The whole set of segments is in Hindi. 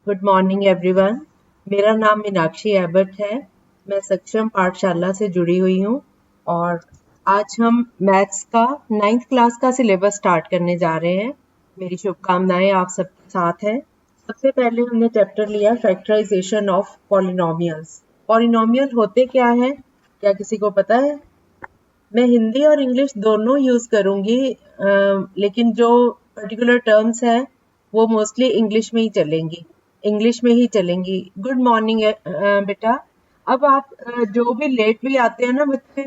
Good morning everyone. मेरा नाम मीनाक्षी एबट है। मैं सक्षम पाठशाला से जुड़ी हुई हूँ और आज हम मैथ्स का 9th क्लास का सिलेबस स्टार्ट करने जा रहे हैं। मेरी शुभकामनाएं आप सबके साथ है। सबसे पहले हमने चैप्टर लिया फैक्टराइजेशन ऑफ पॉलिनोमियल्स। पॉलिनोमियल होते क्या है, क्या किसी को पता है? मैं हिंदी और इंग्लिश दोनों यूज करूंगी, लेकिन जो पर्टिकुलर टर्म्स हैं वो मोस्टली इंग्लिश में ही चलेंगी। गुड मॉर्निंग बेटा। अब आप जो भी लेट भी आते हैं ना बच्चे,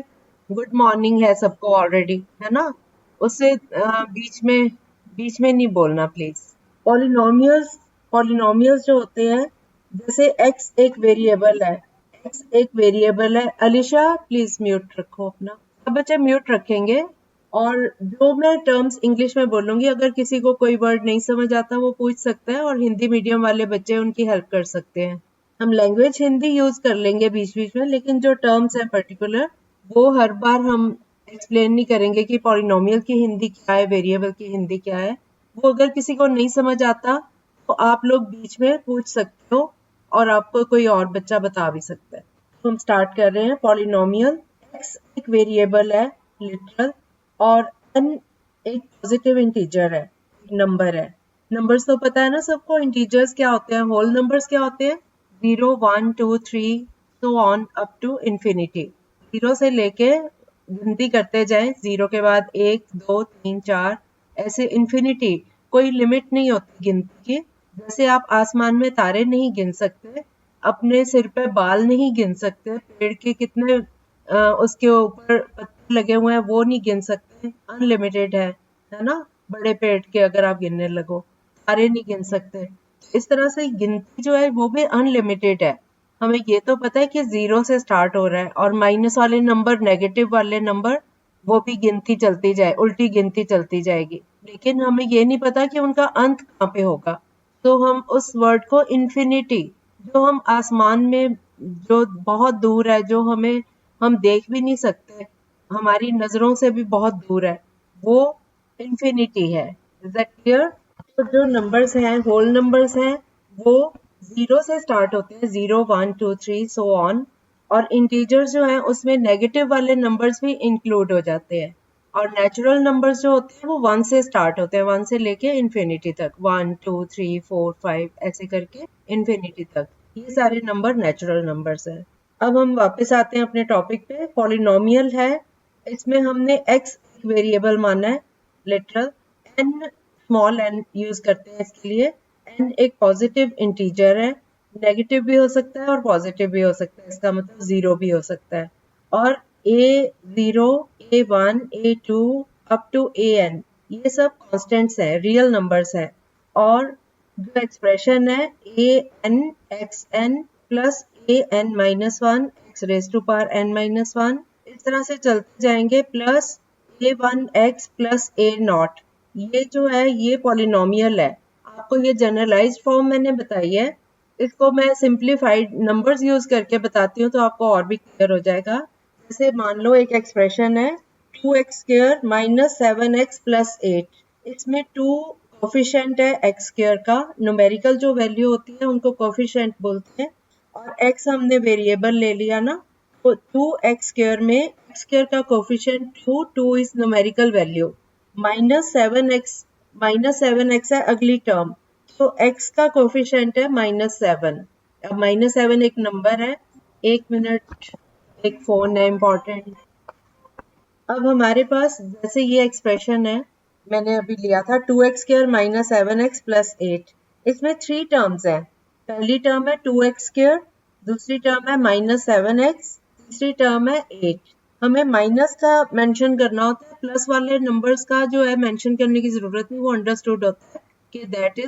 गुड मॉर्निंग है सबको ऑलरेडी, है ना? उससे बीच में नहीं बोलना प्लीज। पॉलिनोमियल्स पॉलिनोमियल्स जो होते हैं, जैसे एक्स एक वेरिएबल है। अलीशा प्लीज म्यूट रखो अपना। सब बच्चे म्यूट रखेंगे। और जो मैं टर्म्स इंग्लिश में बोलूंगी, अगर किसी को कोई वर्ड नहीं समझ आता वो पूछ सकता है और हिंदी मीडियम वाले बच्चे उनकी हेल्प कर सकते हैं। हम लैंग्वेज हिंदी यूज कर लेंगे बीच बीच में, लेकिन जो टर्म्स हैं पर्टिकुलर, वो हर बार हम एक्सप्लेन नहीं करेंगे कि पॉलिनोमियल की हिंदी क्या है, वेरिएबल की हिंदी क्या है। वो अगर किसी को नहीं समझ आता तो आप लोग बीच में पूछ सकते हो और आपको कोई और बच्चा बता भी सकता है। तो हम स्टार्ट कर रहे हैं। पॉलिनोमियल, एक्स एक वेरिएबल है लिटरल, और n एक पॉजिटिव इंटीजर है, नंबर है। नंबर्स तो पता है ना सबको, इंटीजर्स क्या होते हैं, होल नंबर्स क्या होते हैं, 0 1 2 3 so on up to infinity. 0 से लेके गिनती करते जाएं, 0 के बाद 1 2 3 4 ऐसे इन्फिनिटी। कोई लिमिट नहीं होती गिनती की। जैसे आप आसमान में तारे नहीं गिन सकते, अपने सिर पे बाल नहीं गिन सकते, पेड़ के कितने उसके ऊपर पत्ते लगे हुए हैं वो नहीं गिन सकते, अनलिमिटेड है ना? बड़े पेड़ के अगर आप गिनने लगो, तारे नहीं गिन सकते। इस तरह से गिनती जो है वो भी अनलिमिटेड है। हमें ये तो पता है कि 0 से स्टार्ट हो रहा है, और माइनस वाले नंबर, नेगेटिव वाले नंबर, वो भी गिनती चलती जाए, उल्टी गिनती चलती जाएगी। लेकिन हमें ये नहीं पता कि उनका अंत कहाँ पे होगा। तो हम उस वर्ड को इन्फिनिटी, जो हम आसमान में, जो बहुत दूर है, जो हम देख भी नहीं सकते, हमारी नजरों से भी बहुत दूर है, वो इन्फिनिटी है। Is that clear? तो जो नंबर्स हैं, होल नंबर्स हैं, वो 0 से स्टार्ट होते हैं, 0 1 2 3 सो ऑन। और इंटीजर्स जो हैं उसमें नेगेटिव वाले नंबर्स भी इंक्लूड हो जाते हैं। और नेचुरल नंबर्स जो होते हैं वो 1 से स्टार्ट होते हैं, 1 से लेके इन्फिनिटी तक, 1 2 3 4 5 ऐसे करके इन्फिनिटी तक। ये सारे नंबर नेचुरल नंबर्स हैं। अब हम वापस आते हैं अपने टॉपिक पे। पॉलिनोमियल है, इसमें हमने x वेरिएबल माना है literal, n small n use करते हैं इसके लिए। n एक पॉजिटिव इंटीजर है, नेगेटिव भी हो सकता है और पॉजिटिव भी हो सकता है, इसका मतलब 0 भी हो सकता है। और a0 a1 a2 up to an, ये सब कॉन्स्टेंट्स हैं, रियल नंबर्स हैं। और जो एक्सप्रेशन है an xn plus an minus 1 x raise to power n minus 1, इस तरह से चलते जाएंगे, प्लस a1x प्लस a0। ये जो है ये पॉलिनोमियल है। आपको ये जनरलाइज्ड फॉर्म मैंने बताई है, इसको मैं सिंप्लीफाइड नंबर्स यूज करके बताती हूँ तो आपको और भी क्लियर हो जाएगा। जैसे मान लो एक एक्सप्रेशन है 2x square minus 7x plus 8। इसमें 2 कोफिशिएंट है x स्क्वायर का, न्यूमेरिकल जो वैल्यू होती है उनको कोफिशिएंट बोलते हैं, और x हमने वेरिएबल ले लिया ना, तो 2x स्क्वायर में x स्क्वायर का coefficient 2 is numerical value, minus 7x है अगली टर्म, तो x का कोफिशिएंट है -7। अब -7 एक नंबर है। एक मिनट, एक फोन है इम्पोर्टेंट। अब हमारे पास जैसे ये एक्सप्रेशन है, मैंने अभी लिया था 2x square minus 7x plus 8। इसमें 3 टर्म्स हैं। पहली टर्म है 2x स्क्वायर, दूसरी टर्म है -7x, तीसरी टर्म है 8। हमें माइनस का मेंशन करना होता है, प्लस वाले नंबर्स का जो है मेंशन करने की जरूरत नहीं, वो अंडरस्टूड होता है कि that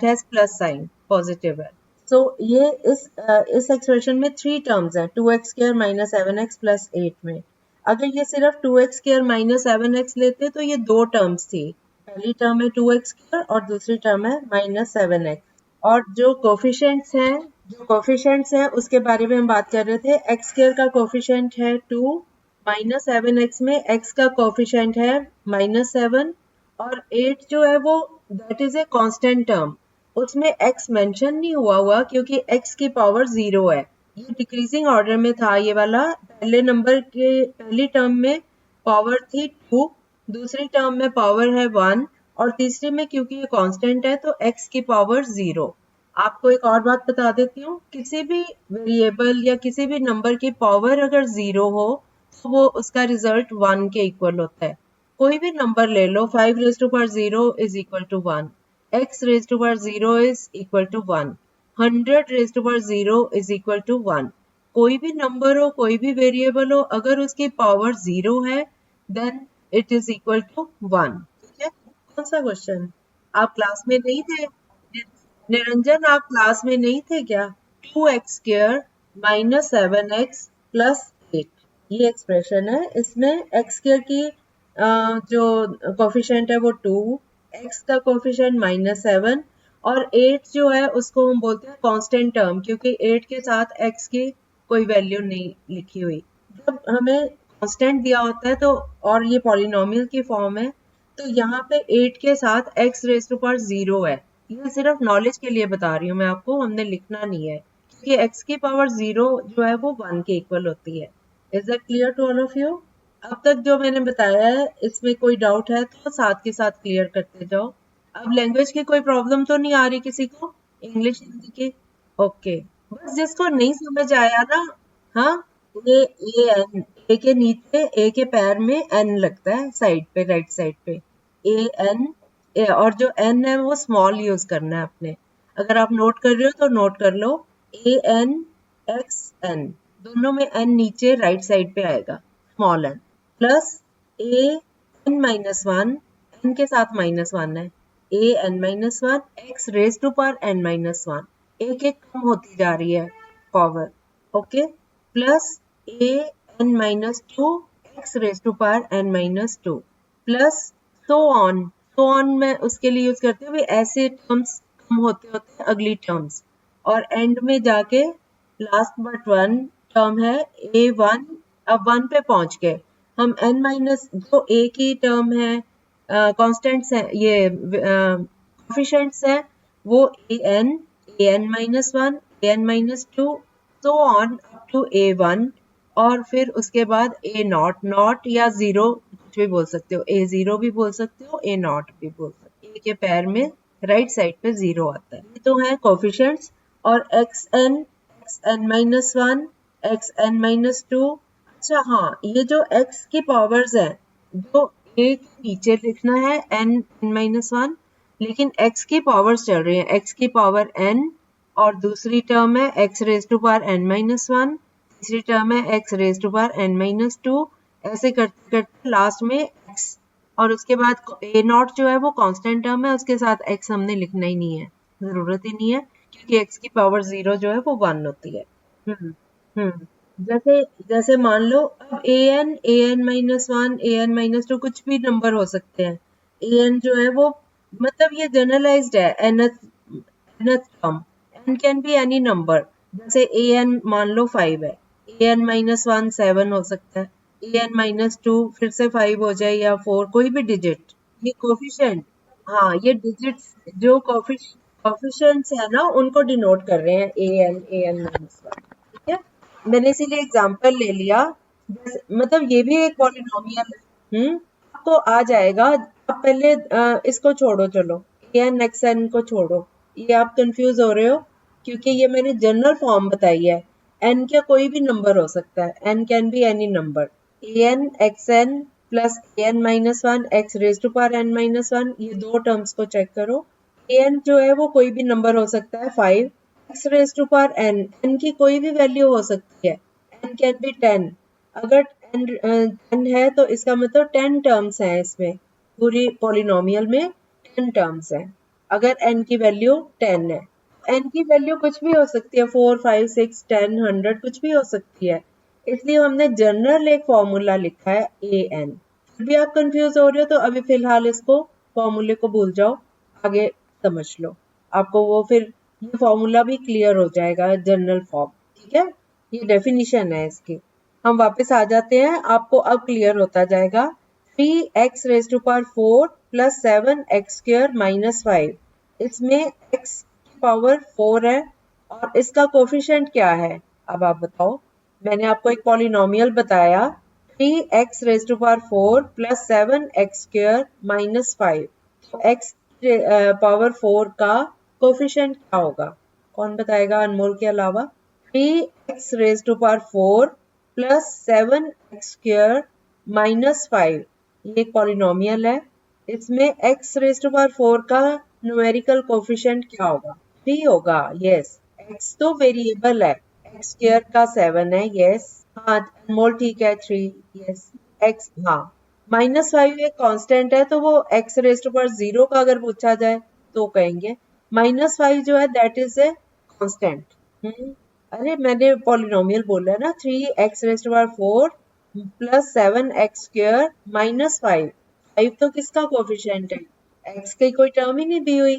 has plus sign, positive है। सो ये इस एक्सप्रेशन में 3 टर्म्स हैं 2x square minus 7x plus 8 में। अगर ये सिर्फ 2x स्क्वायर माइनस 7x लेते तो ये 2 टर्म्स थी। पहली टर्म है 2x स्क्वायर और दूसरी टर्म है -7x। और जो कोफिशिएंट्स हैं उसके बारे में हम बात कर रहे थे। x स्क्वायर का कोफिशिएंट है 2, -7x में x का कोफिशिएंट है -7, और 8 जो है वो that is a constant term. उसमें x मेंशन नहीं हुआ क्योंकि x की पावर 0 है। ये डिक्रीजिंग ऑर्डर में था ये वाला। पहले नंबर के पहली टर्म में पावर थी 2, दूसरी टर्म में पावर है 1 और तीसरी में क्योंकि ये कांस्टेंट है तो x की पावर 0। आपको एक और बात बता देती हूँ, किसी भी वेरिएबल या किसी भी नंबर की पावर अगर 0 हो तो वो उसका रिजल्ट 1 के इक्वल होता है। कोई भी नंबर ले लो, 5 raised to power 0 is equal to 1, x raised to power 0 is equal to 1, 100 raised to power 0 is equal to 1। कोई भी नंबर हो, कोई भी वेरिएबल हो, अगर उसकी पावर 0 है then it is equal to 1। ठीक है, कौन सा क्वेश्चन? आप क्लास में नहीं थे? निरंजन, आप क्लास में नहीं थे क्या? 2x² माइनस 7x प्लस 8 ये एक्सप्रेशन है। इसमें x² की जो कोफिशिएंट है वो 2, x का कोफिशिएंट -7 और 8 जो है उसको हम बोलते हैं कांस्टेंट टर्म, क्योंकि 8 के साथ x की कोई वैल्यू नहीं लिखी हुई। जब हमें कांस्टेंट दिया होता है तो और ये पॉलिनोमियल की फॉर्म है तो यहाँ पे 8 के साथ x रेज़ टू पावर 0 है। ये सिर्फ नॉलेज के लिए बता रही हूँ मैं आपको, हमने लिखना नहीं है क्योंकि x की पावर 0 जो है वो 1 के इक्वल होती है। Is that clear to all of you? अब तक जो मैंने बताया है इसमें कोई डाउट है तो साथ के साथ क्लियर करते जाओ। अब लैंग्वेज की कोई प्रॉब्लम तो नहीं आ रही किसी को, इंग्लिश हिंदी की? ओके, बस जिसको नहीं समझ आया ना, हाँ, ये एन, ए के नीचे ए के पैर में एन लगता है साइड पे, राइट साइड पे ए एन, और जो एन है वो स्मॉल यूज करना है आपने। अगर आप नोट कर रहे हो तो नोट कर लो, ANXN, दोनों में एन नीचे राइट साइड पे आएगा, small N, plus AN-1, N के साथ -1 है, AN-1 x raise to power n-1, एक एक कम होती जा रही है power, okay, plus AN-2 x raise to power n-2 plus so on में उसके लिए यूज करते हैं ऐसे टर्म्स कम होते होते अगली टर्म्स, और एंड में जाके लास्ट बट वन टर्म है A1। अब 1 पे पहुंच गए हम, जो A की टर्म है, कॉन्स्टेंट्स है, ये कोफिशिएंट्स है वो AN-1, AN-2 so on up to A1, और फिर उसके बाद A0 या 0 कुछ भी बोल सकते हो, A0 भी बोल सकते हो, A0 भी बोल सकते हो। A के पैर में राइट साइड पे 0 आता है। ये तो है कोफिशिएंट्स। और xn, xn-1, xn-2, अच्छा हाँ, ये जो x की पावर्स है, जो a के नीचे लिखना है n-1, लेकिन x की पावर्स चल रही है, x की पावर n और दूसरी टर्म है x raise to power n-1, तीसरी टर्म है x raise to power n-2, ऐसे करते करते लास्ट में x, और उसके बाद A0 जो है वो कांस्टेंट टर्म है, उसके साथ x हमने लिखना ही नहीं है, जरूरत ही नहीं है क्योंकि x की पावर 0 जो है वो 1 होती है। जैसे जैसे मान लो अब AN-1, AN-2 कुछ भी नंबर हो सकते हैं। AN जो है वो मतलब ये जनरलाइज्ड है, nth term, n can be any number. जैसे AN मान लो 5 है, AN-1 7 हो सकता है, AN-2 फिर से 5 हो जाए या 4, कोई भी डिजिट। ये कोफिशिएंट, हाँ, ये डिजिट्स जो कोफिशिएंट्स है ना उनको डिनोट कर रहे हैं AN-1। ठीक है, मैंने इसीलिए एग्जांपल ले लिया, मतलब ये भी एक पॉलिनोमियल है। आपको आ जाएगा। आप पहले इसको छोड़ो, चलो AN-XN को छोड़ो, ये आप कंफ्यूज हो रहे हो क्योंकि ये मैंने जनरल फॉर्म बताई है। n का कोई भी नंबर हो सकता है, n can be any number. AN-XN plus AN-1 x raise to power n-1, ये दो टर्म्स को चेक करो। AN जो है वो कोई भी नंबर हो सकता है, 5, x raise to power n, n की कोई भी वैल्यू हो सकती है, n कैन बी 10। अगर n है तो इसका मतलब 10 टर्म्स हैं, इसमें पूरी पॉलिनोमियल में 10 टर्म्स हैं अगर n की वैल्यू 10 है। n की वैल्यू कुछ भी हो सकती है, 4, 5, 6, 10, 100 कुछ भी हो सकती है, इसलिए हमने जनरल एक फॉर्मूला लिखा है AN। फिर भी आप कंफ्यूज हो रहे हो तो अभी फिलहाल इसको फॉर्मूले को भूल जाओ, आगे समझ लो, आपको वो फिर ये फॉर्मूला भी क्लियर हो जाएगा, जनरल फॉर्म। ठीक है, ये डेफिनेशन है इसकी। हम वापस आ जाते हैं, आपको अब क्लियर होता जाएगा। 3x raise to power 4 plus 7x² minus 5, इसमें x पावर 4 है और इसका कोफिशिएंट क्या है? अब आप बताओ। मैंने आपको एक पॉलिनोमियल बताया 3x raise to power 4 plus 7x square minus 5। तो x पावर 4 का कोफिशिएंट क्या होगा? कौन बताएगा अनमोल के अलावा? 3x raise to power 4 plus 7x square minus 5। ये एक पॉलिनोमियल है। इसमें x रेज टू पावर 4 का न्यूमेरिकल कोफिशिएंट क्या होगा? 3 होगा। यस, x तो वेरिएबल है, x स्क्वायर का 7 है। यस, हाँ अनमोल ठीक है 3। यस, x, हाँ माइनस 5 एक कांस्टेंट है, तो वो x रेज टू पावर 0 का अगर पूछा जाए तो कहेंगे माइनस 5 जो है दैट इज ए कांस्टेंट। अरे मैंने पॉलिनोमियल बोला है ना, 3x raise to power 4 plus 7x square minus 5। 5 तो किसका कोफिशिएंट है? x की कोई टर्म ही नहीं दी हुई।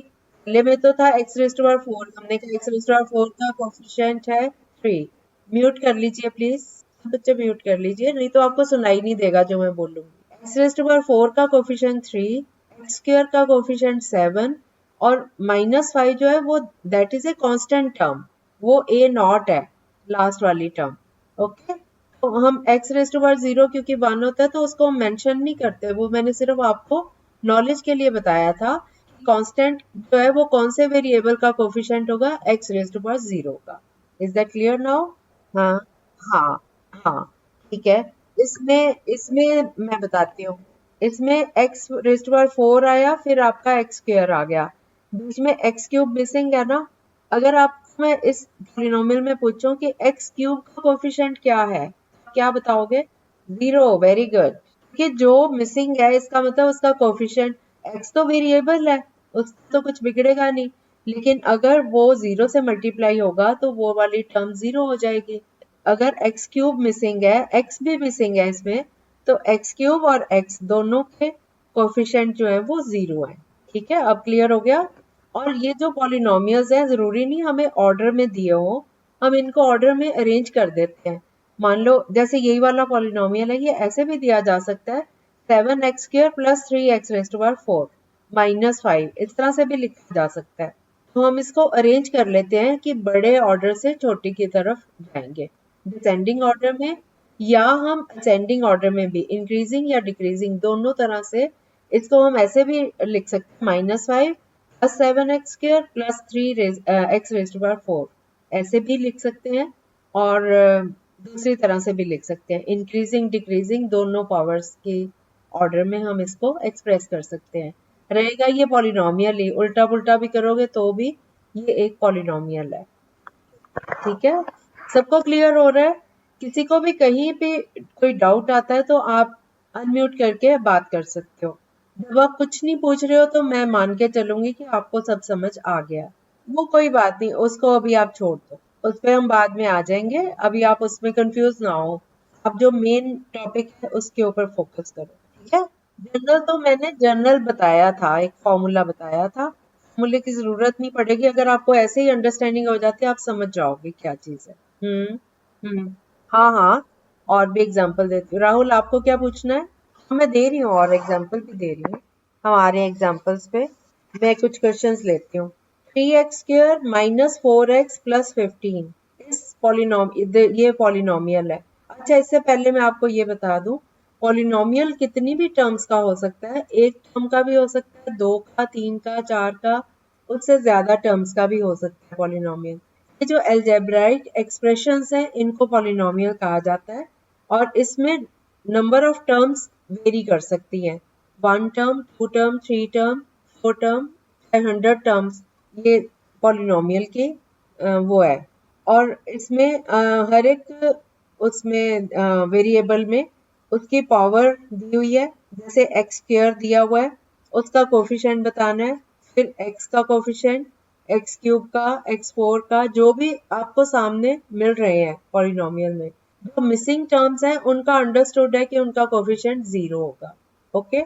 पहले में तो था x रेज टू पावर 4, हमने कहा x रेज टू पावर 4 का कोफिशिएंट है 3। म्यूट कर लीजिए प्लीज, बच्चे म्यूट कर लीजिए, नहीं तो आपको सुनाई नहीं देगा जो मैं बोलूंगी। x रेज टू पावर 4 का कोफिशिएंट 3, x स्क्वायर का कोफिशिएंट 7 और माइनस 5 जो है वो that is a constant term, वो a नॉट है लास्ट वाली टर्म। ओके, तो हम x रेज टू पावर 0 क्योंकि 1 होता है तो उसको हम मेंशन नहीं करते, वो मैंने सिर्फ आपको नॉलेज के लिए बताया था। कांस्टेंट जो है वो कौन से वेरिएबल का कोफिशिएंट होगा? x रेज टू पावर 0 का। Is that clear now? हाँ हाँ हाँ, ठीक है। इसमें इसमें मैं बताती हूँ। इसमें x रेज टू पावर 4 आया, फिर आपका x स्क्वायर आ गया, बीच में x क्यूब मिसिंग है ना। अगर आप मैं इस पॉलिनोमियल में पूछूं कि x क्यूब का कोफिशिएंट क्या है, क्या बताओगे? 0। वेरी गुड, कि जो मिसिंग है इसका मतलब उसका कोफिशिएंट, x तो वेरिएबल है उसका तो कुछ बिगड़ेगा नहीं, लेकिन अगर वो 0 से मल्टीप्लाई होगा तो वो वाली टर्म 0 हो जाएगी। अगर x क्यूब मिसिंग है, x भी मिसिंग है इसमें, तो x क्यूब और x दोनों के कोफिशिएंट जो है वो 0 है। ठीक है, अब क्लियर हो गया। और ये जो पॉलिनोमियल्स हैं जरूरी नहीं हमें ऑर्डर में दिए हो, हम इनको ऑर्डर में अरेंज कर देते हैं। मान लो जैसे यही वाला पॉलिनोमियल है, ये ऐसे भी दिया जा सकता है 7x square plus 3x raise to power 4 minus 5, इस तरह से भी लिखा जा सकता है। तो हम इसको अरेंज कर लेते हैं कि बड़े ऑर्डर से छोटे की तरफ जाएंगे, डिसेंडिंग ऑर्डर में या हम असेंडिंग ऑर्डर में भी, इंक्रीजिंग या डिक्रीजिंग दोनों तरह से। इसको हम ऐसे भी लिख सकते हैं -5 plus 7x square plus 3x raise to power 4, ऐसे भी लिख सकते हैं। और दूसरी तरह से भी लिख सकते हैं, इंक्रीजिंग डिक्रीजिंग दोनों पावर्स के ऑर्डर में हम इसको एक्सप्रेस कर सकते हैं। रहेगा ये पॉलिनोमियल ही, उल्टा पुल्टा भी करोगे तो भी ये एक पॉलिनोमियल है। ठीक है, सबको क्लियर हो रहा है? किसी को भी कहीं पे कोई डाउट आता है तो आप अनम्यूट करके बात कर सकते हो। जब आप कुछ नहीं पूछ रहे हो तो मैं मान के चलूंगी कि आपको सब समझ आ गया। वो कोई बात नहीं, उसको अभी आप छोड़ दो, उस पर हम बाद में आ जाएंगे, अभी आप उसमें कंफ्यूज ना हो। अब जो मेन टॉपिक है उसके ऊपर फोकस करो। ठीक है, जनरल तो मैंने जनरल बताया था, एक फॉर्मूला बताया था, फॉर्मूले की जरूरत नहीं पड़ेगी, अगर आपको ऐसे ही अंडरस्टैंडिंग हो जाती है आप समझ जाओगे क्या चीज है। हाँ हाँ, और भी एग्जांपल देती हूँ। राहुल आपको क्या पूछना है? मैं दे रही हूँ और एग्जांपल भी दे रही हूँ। हमारे एग्जांपल्स पे मैं कुछ क्वेश्चंस लेती हूँ। 3x square minus 4x plus 15, ये पॉलिनोमियल है। अच्छा, इससे पहले मैं आपको ये बता दूं, पॉलिनोमियल कितनी भी टर्म्स का हो सकता है, एक टर्म का भी हो सकता है, 2 का, 3 का, 4 का, उससे ज्यादा टर्म्स का भी हो सकता है पॉलिनोमियल। ये जो अलजेब्राइक एक्सप्रेशंस हैं इनको पॉलिनोमियल कहा जाता है, और इसमें नंबर ऑफ टर्म्स वेरी कर सकती हैं, 1 term, 2 term, 3 term, 4 term, 100 terms, ये पॉलिनोमियल के वो है। और इसमें हर एक उसमें वेरिएबल में उसकी पावर दी हुई है, जैसे एक्स स्क्वायर दिया हुआ है, उसका कोफिशिएंट बताना है, फिर एक्स का कोफिशिएंट, एक्स क्यूब का, x4 का, जो भी आपको सामने मिल रहे हैं पॉलिनोमियल में, जो मिसिंग टर्म्स हैं उनका अंडरस्टूड है कि उनका कोफिशिएंट 0 होगा। ओके,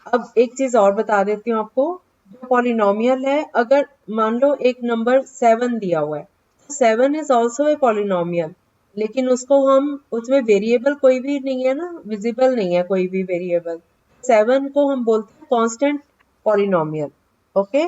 अब एक चीज और बता देती हूँ आपको, जो पॉलिनोमियल है, अगर मान लो एक नंबर 7 दिया हुआ है, 7 इज ऑल्सो ए पॉलिनोमियल, लेकिन उसको हम, उसमें वेरिएबल कोई भी नहीं है ना, विजिबल नहीं है कोई भी वेरिएबल, 7 को हम बोलते हैं कांस्टेंट पॉलिनोमियल। ओके,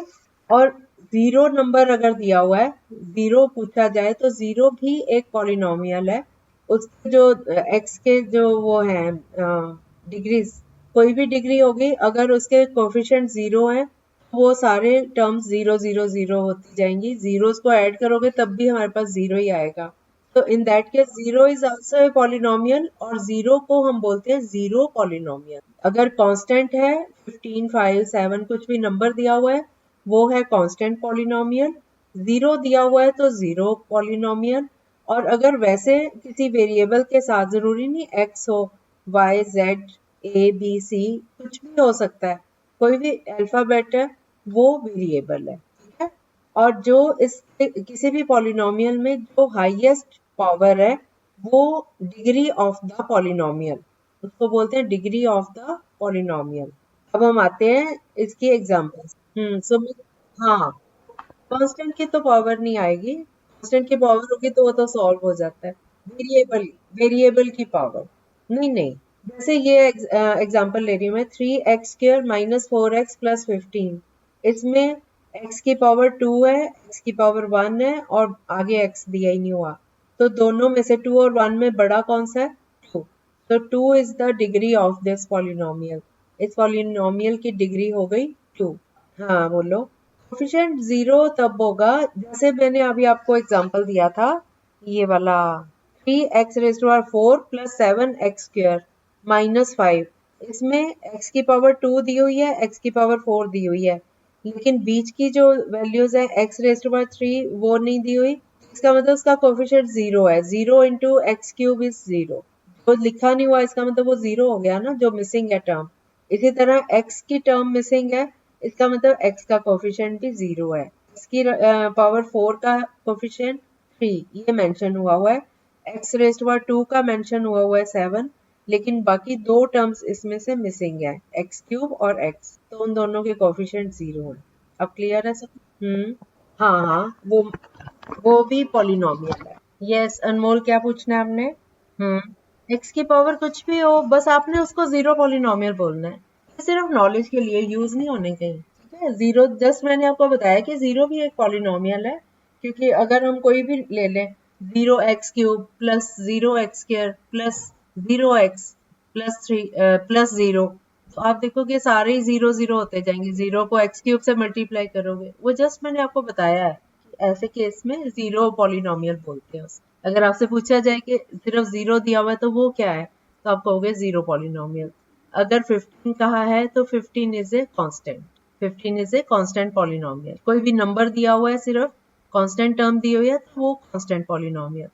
और जीरो नंबर अगर दिया हुआ है, जीरो पूछा जाए तो जीरो भी एक पॉलिनोमियल है। उसके जो एक्स के जो वो है डिग्रीज, कोई भी डिग्री होगी, अगर उसके कोफिशिएंट जीरो है वो सारे टर्म्स जीरो जीरो जीरो होती जाएंगी। जीरोस को ऐड करोगे तब भी हमारे पास जीरो ही आएगा। तो in that case zero is also a polynomial, और जीरो को हम बोलते हैं जीरो पॉलिनोमियल। अगर कांस्टेंट है 15, 5, 7 कुछ भी नंबर दिया हुआ है वो है कांस्टेंट पॉलिनोमियल। जीरो दिया हुआ है तो जीरो पॉलिनोमियल। और अगर वैसे किसी वेरिएबल के साथ, जरूरी नहीं एक्स हो, y z a b c कुछ भी हो सकता है, कोई भी अल्फाबेट है वो वेरिएबल है, ठीक है। और जो इस किसी भी पॉलिनोमियल में जो हाईएस्ट पावर है वो डिग्री ऑफ द पॉलिनोमियल, उसको बोलते हैं डिग्री ऑफ द पॉलिनोमियल। अब हम आते हैं इसकी एग्जांपल्स। सो हाँ, कांस्टेंट की तो पावर नहीं आएगी, कांस्टेंट की पावर होगी तो वो तो सॉल्व हो जाता है। वेरिएबल, वेरिएबल की पावर नहीं, नहीं। जैसे ये एग्जांपल ले रही हूँ मैं, 3x² - 4x + 15। इसमें x की पावर 2 है, x की पावर 1 है, और आगे x दिया ही नहीं हुआ। तो दोनों में से 2 और 1 में बड़ा कौन सा है? 2। तो 2 is the degree of this polynomial. इस पॉलिनोमियल की डिग्री हो गई 2। हाँ बोलो। कोफिशिएंट जीरो तब होगा, जैसे मैंने अभी आपको एग्जांपल दिया था, ये वाला 3x⁴ + 7x² - 5। इसमें x की पावर 2 दी हुई है, x की पावर 4 दी हुई है, लेकिन बीच की जो वैल्यूज है x⁻³ वो नहीं दी हुई। इसका मतलब उसका कोफिशिएंट जीरो है। 0 × x³ इज 0। जो लिखा नहीं हुआ इसका मतलब वो जीरो हो गया ना, जो मिसिंग है टर्म। इसी तरह x की टर्म मिसिंग है, इसका मतलब x का कोफिशिएंट भी जीरो है। इसकी पावर 4 का कोफिशिएंट 3 ये मेंशन हुआ है, x⁻² का मेंशन हुआ है 7, लेकिन बाकी दो टर्म्स इसमें से मिसिंग है, x³ और x, तो उन दोनों के कोफिशिएंट जीरो है। अब क्लियर है सब? हाँ हाँ, वो भी पॉलिनोमियल है। यस अनमोल, क्या पूछना है आपने? एक्स की पावर कुछ भी हो, बस आपने उसको जीरो पॉलिनोमियल बोलना है। ये सिर्फ नॉलेज के लिए, यूज नहीं होने कहीं, ठीक है। जीरो जस्ट मैंने आपको बताया कि जीरो भी एक पॉलिनोमियल है, क्योंकि अगर हम कोई भी ले लें, 0x³ + 0x² + 0x + 3 +0, तो आप देखोगे सारे ही जीरो जीरो होते जाएंगे। जीरो को x³ से मल्टीप्लाई करोगे, वो जस्ट मैंने आपको बताया है कि ऐसे केस में जीरो पॉलिनोमियल बोलते हैं उसे। अगर आपसे पूछा जाए कि सिर्फ जीरो दिया हुआ है तो वो क्या है, तो आप कहोगे जीरो पॉलिनोमियल। अगर 15 कहा है तो 15 is a constant, 15 is a constant polynomial. कोई भी नंबर दिया हुआ है, सिर्फ कांस्टेंट टर्म दी हुई है, तो वो कांस्टेंट पॉलिनोमियल।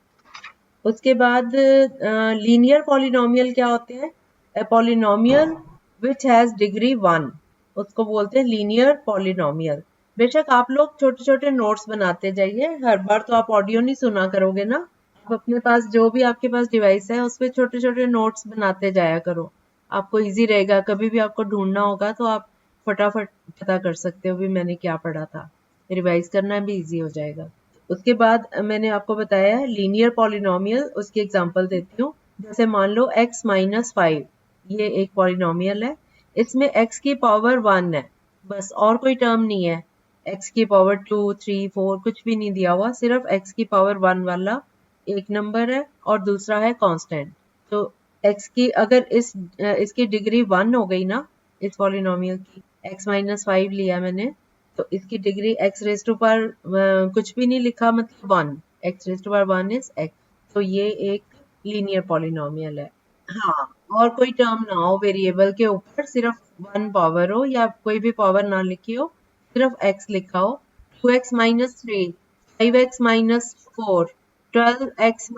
उसके बाद लीनियर पॉलिनोमियल क्या होते हैं? A polynomial which has degree 1, उसको बोलते हैं लीनियर पॉलिनोमियल। बेशक आप लोग छोटे छोटे नोट्स बनाते जाइए, हर बार तो आप ऑडियो नहीं सुना करोगे ना। आप अपने पास जो भी आपके पास डिवाइस है उस पर छोटे छोटे नोट्स बनाते जाया करो, आपको इजी रहेगा। कभी भी आपको ढूंढना होगा तो आप फटाफट पता कर सकते हो भी मैंने क्या पढ़ा था, रिवाइज करना भी इजी हो जाएगा। उसके बाद मैंने आपको बताया है लीनियर पॉलिनोमियल, उसकी एग्जांपल देती हूँ। जैसे मान लो x - 5, ये एक पॉलिनोमियल है। इसमें x की पावर 1 है, बस, और कोई टर्म नहीं है। x की पावर 2, 3, 4 कुछ भी नहीं दिया हुआ, सिर्फ x की पावर 1 वाला एक नंबर है और दूसरा है कांस्टेंट। तो x की अगर इसकी डिग्री 1 हो गई ना, इस पॉलिनोमियल की, x - 5 लिया मैंने, तो इसकी डिग्री x⁻⁴ कुछ भी नहीं लिखा, मतलब 1, x⁻⁴ इज x। तो ये एक लीनियर पॉलिनोमियल है। हाँ, और कोई टर्म ना हो वेरिएबल के ऊपर, सिर्फ 1 पावर हो या कोई भी पावर ना लिखी हो, सिर्फ x लिखा हो। 2x - 3, 5x - 4, 12x